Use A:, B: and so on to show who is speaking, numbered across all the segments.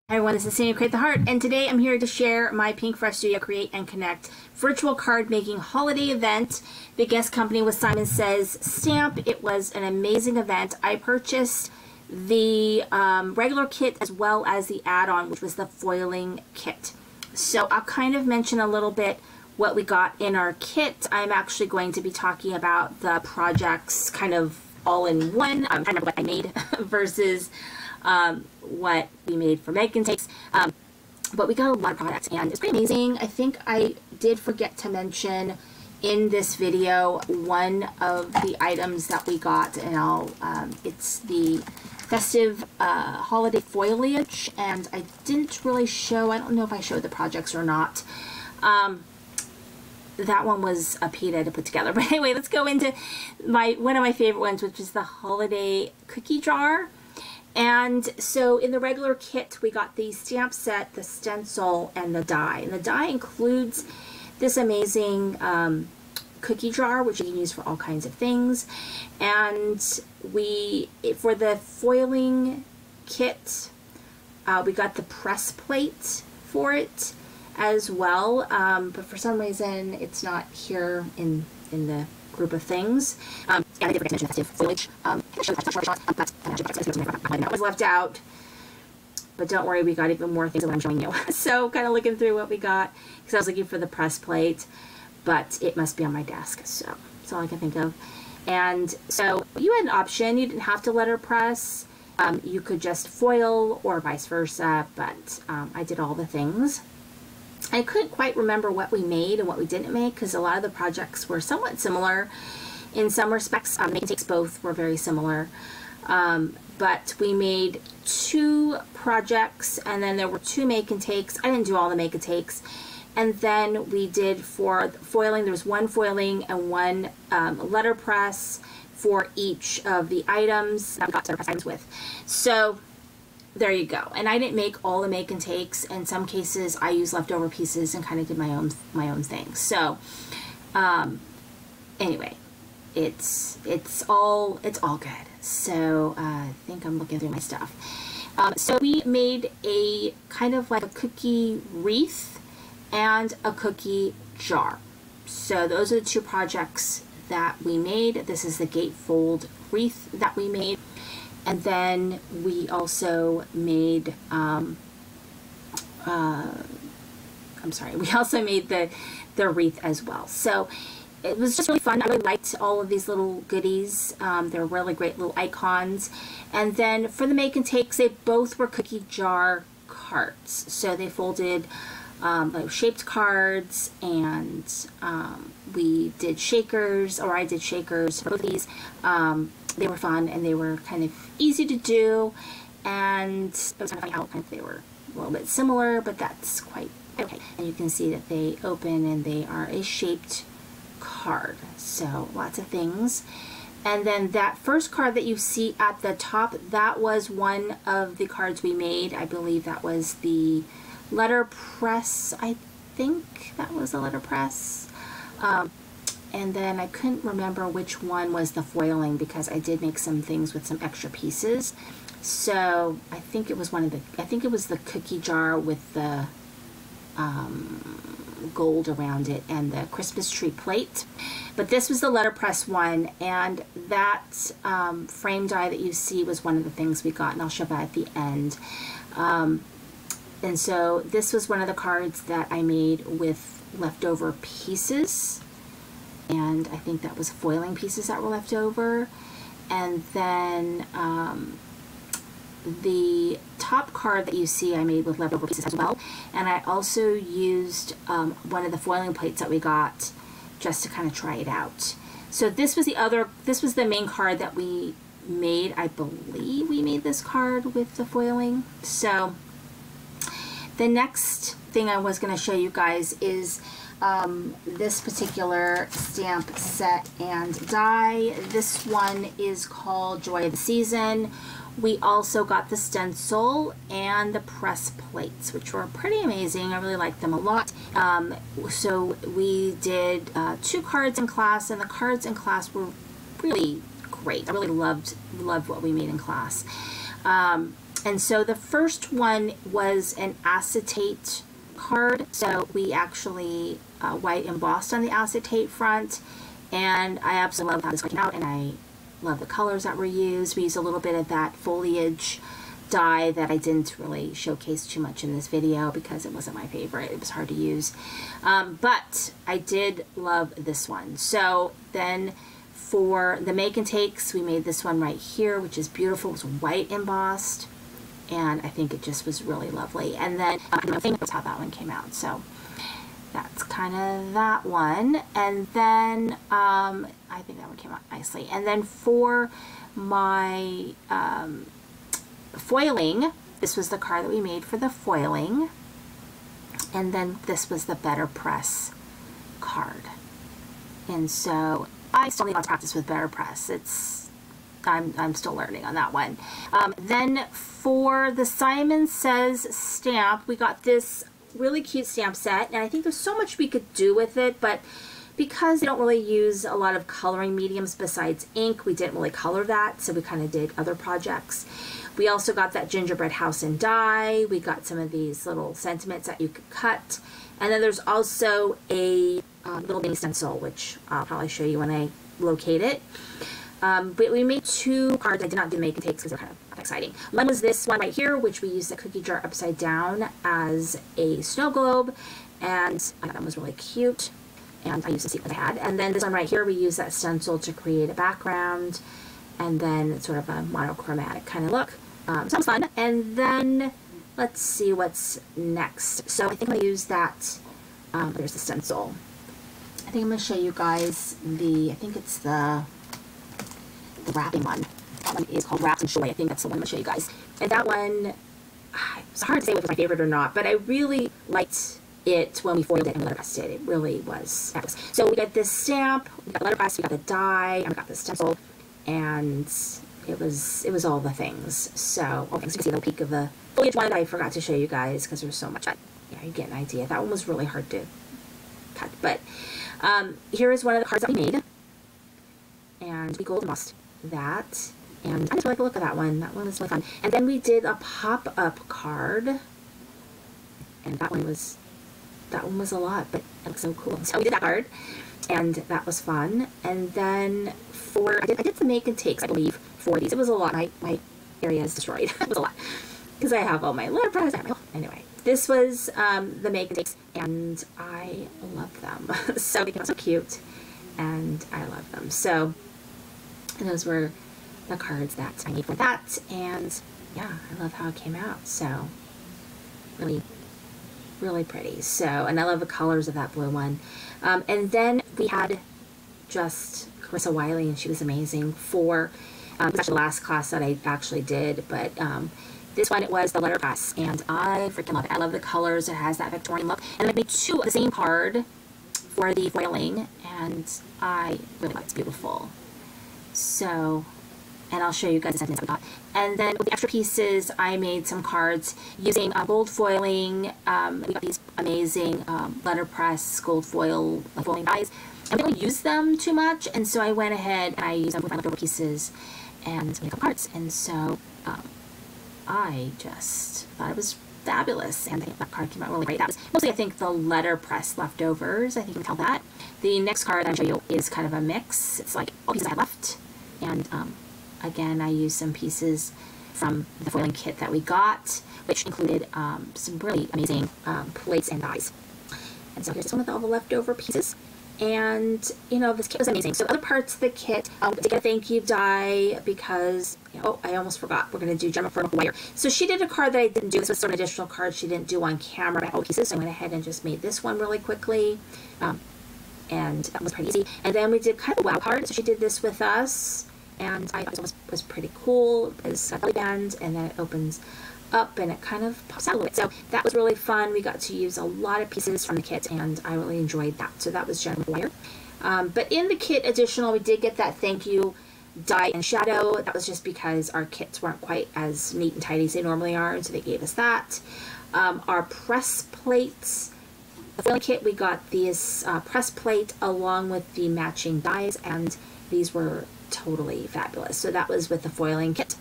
A: Hi everyone, this is Sandy Create the Heart, and today I'm here to share my Pinkfresh Studio Create and Connect virtual card making holiday event. The guest company was Simon Says Stamp. It was an amazing event. I purchased the regular kit as well as the add-on, which was the foiling kit. So I'll kind of mention a little bit what we got in our kit. I'm actually going to be talking about the projects kind of all in one. I'm trying to remember what I made versus what we made for Megan Takes. But we got a lot of products and it's pretty amazing. I think I did forget to mention in this video one of the items that we got, and it's the festive holiday foliage, and I didn't really show, I don't know if I showed the projects or not. That one was a pita to put together. But anyway, let's go into one of my favorite ones, which is the holiday cookie jar. And so in the regular kit, we got the stamp set, the stencil, and the die. And the die includes this amazing cookie jar, which you can use for all kinds of things. And for the foiling kit, we got the press plate for it as well. But for some reason, it's not here in the group of things. And I did forget to mention festive foliage. That was left out. But don't worry, we got even more things than what I'm showing you. So kind of looking through what we got, because I was looking for the press plate, but it must be on my desk. So that's all I can think of. And so you had an option. You didn't have to letterpress. You could just foil or vice versa, but I did all the things. I couldn't quite remember what we made and what we didn't make, because a lot of the projects were somewhat similar in some respects. Make and takes both were very similar. But we made 2 projects, and then there were 2 make and takes. I didn't do all the make and takes. And then we did for foiling, there was 1 foiling and 1 letterpress for each of the items that we got letterpress items with. So there you go. And I didn't make all the make and takes. In some cases, I used leftover pieces and kind of did my own thing. So anyway, it's all good. So I think I'm looking through my stuff. So we made a kind of like a cookie wreath and a cookie jar. So those are the 2 projects that we made. This is the gatefold wreath that we made. And then we also made, we also made the wreath as well. So it was just really fun. I really liked all of these little goodies. They're really great little icons. And then for the make and takes, they both were cookie jar cards. So they folded like shaped cards, and we did shakers, or I did shakers for both of these. They were fun, and they were kind of easy to do, and it was kind of funny how kind of they were a little bit similar, but that's quite okay. And you can see that they open and they are a shaped card, so lots of things. And then that first card that you see at the top, that was one of the cards we made. I believe that was the letterpress. I think that was the letterpress. And then I couldn't remember which one was the foiling, because I did make some things with some extra pieces. So I think it was the cookie jar with the gold around it and the Christmas tree plate. But this was the letterpress one, and that frame die that you see was one of the things we got, and I'll show that at the end. And so this was one of the cards that I made with leftover pieces. And I think that was foiling pieces that were left over. And then the top card that you see I made with leftover pieces as well. And I also used one of the foiling plates that we got just to kind of try it out. So this was the main card that we made. I believe we made this card with the foiling. So the next thing I was going to show you guys is this particular stamp set and die. This one is called Joy of the Season. We also got the stencil and the press plates, which were pretty amazing. I really liked them a lot. So we did 2 cards in class, and the cards in class were really great. I really loved what we made in class. And so the first one was an acetate card. So we actually white embossed on the acetate front, and I absolutely love how this came out, and I love the colors that were used. We used a little bit of that foliage dye that I didn't really showcase too much in this video because it wasn't my favorite. It was hard to use. But I did love this one. So then for the make and takes, we made this one right here, which is beautiful. It was white embossed, and I think it just was really lovely. And then I think that's how that one came out. So that's kind of that one. And then I think that one came out nicely. And then for my foiling, this was the card that we made for the foiling. And then this was the Better Press card. And so I still need lots of practice with Better Press. I'm still learning on that one. Then for the Simon Says stamp, we got this really cute stamp set, and I think there's so much we could do with it, but because they don't really use a lot of coloring mediums besides ink, we didn't really color that, so we kind of did other projects. We also got that gingerbread house and die. We got some of these little sentiments that you could cut, and then there's also a little mini stencil, which I'll probably show you when I locate it. But we made two cards. I did not do make and takes because they're kind of exciting. One was this one right here, which we used the cookie jar upside down as a snow globe, and I thought that was really cute, and I used the sequins I had. And then this one right here, we used that stencil to create a background, and then sort of a monochromatic kind of look. So that was fun. And then let's see what's next. So I think I'm gonna use that. There's the stencil. I think I'm gonna show you guys I think it's the wrapping one. That one is called Wraps and Joy. I think that's the one I'm going to show you guys. And that one, it's hard to say if it was my favorite or not, but I really liked it when we foiled it and letterpressed it. It really was fabulous. So we got this stamp, we got the letterpress, we got the die, and we got the stencil, and it was all the things. So, okay, so you can see the peak of the foliage one. I forgot to show you guys because there's so much. Yeah, you get an idea. That one was really hard to cut, but here is one of the cards that we made, and we gold embossed that, and I just really like the look of that one. That one was really fun. And then we did a pop-up card, and that one was a lot, but it looks so cool. So we did that card, and that was fun. And then for I did some make and takes, I believe, for these. It was a lot. My area is destroyed. It was a lot because I have all my letterpress. Anyway, this was the make and takes, and I love them. So they came out so cute, and I love them. So those were the cards that I made for that, and yeah, I love how it came out. So really, really pretty. So, and I love the colors of that blue one. And then we had just Carissa Wiley, and she was amazing for it was actually the last class that I actually did, but this one, it was the letterpress, and I freaking love it. I love the colors. It has that Victorian look, and I made two of the same card for the foiling, and I really like it. It's beautiful. So, and I'll show you guys the sentiments we got. And then with the extra pieces, I made some cards using gold foiling. We got these amazing letterpress gold foil foiling dies. And we don't use them too much, and so I went ahead and I used them with my leftover pieces and made up cards. And so I just thought it was fabulous, and I think that card came out really great. That was mostly, I think, the letterpress leftovers. I think you can tell that. The next card I'm going to show you is kind of a mix. It's like all pieces I had left. And again, I used some pieces from the foiling kit that we got, which included some really amazing plates and dies. And so here's just one with all the leftover pieces. And, you know, this kit was amazing. So other parts of the kit, to get a thank you die because, you know, oh, I almost forgot. We're going to do Gemma for Wire. So she did a card that I didn't do. This was sort of an additional card she didn't do on camera. But all pieces. So I went ahead and just made this one really quickly. And that was pretty easy. And then we did kind of a wow card. So she did this with us, and I thought it was pretty cool. It's a belly band, and then it opens up, and it kind of pops out a little bit. So that was really fun. We got to use a lot of pieces from the kit, and I really enjoyed that. So that was Jen Wire. But in the kit additional, we did get that thank you die and shadow. That was just because our kits weren't quite as neat and tidy as they normally are, and so they gave us that. Our press plates. The foiling kit, we got this press plate along with the matching dies, and these were totally fabulous. So that was with the foiling kit.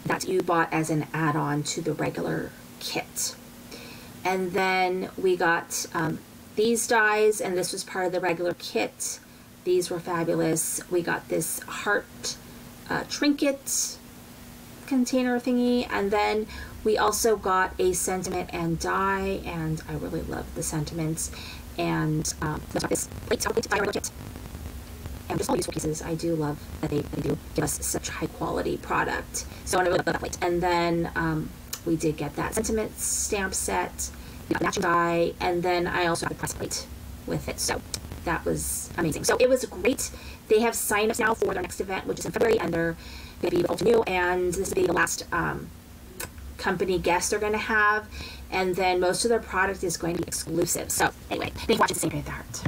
A: that you bought as an add-on to the regular kit. And then we got these dies, and this was part of the regular kit. These were fabulous. We got this heart trinket container thingy, and then we also got a sentiment and die, and I really love the sentiments. And this plate regular kit. And just all useful pieces. I do love that they do give us such high quality product. So I really love that plate. And then we did get that sentiment stamp set, we got matching die, and then I also got the press plate with it. So that was amazing. So it was great. They have sign-ups now for their next event, which is in February, and they're going to be old to new, and this will be the last company guest they're going to have, and then most of their product is going to be exclusive. So anyway, thank you for watching The Same Create the Heart.